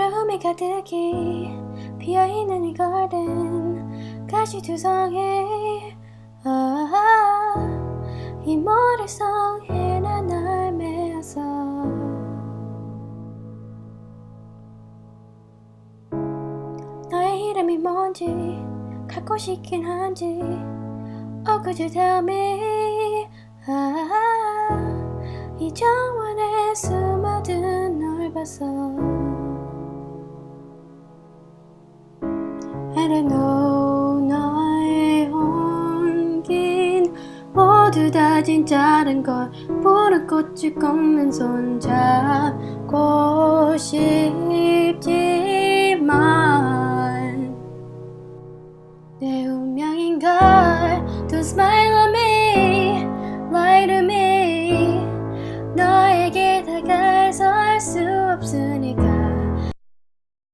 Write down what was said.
외로움이 가득히 피어있는 이 garden 가시투성해. 이 모래성에 난 널 메었어. 너의 이름이 뭔지 갖고 싶긴 한지 Oh could you tell me. 이 정원에 수많은 널 봤어. I don't know. 너의 온긴 모두 다 진짜란 걸 모른 꽃을 꺾는 손잡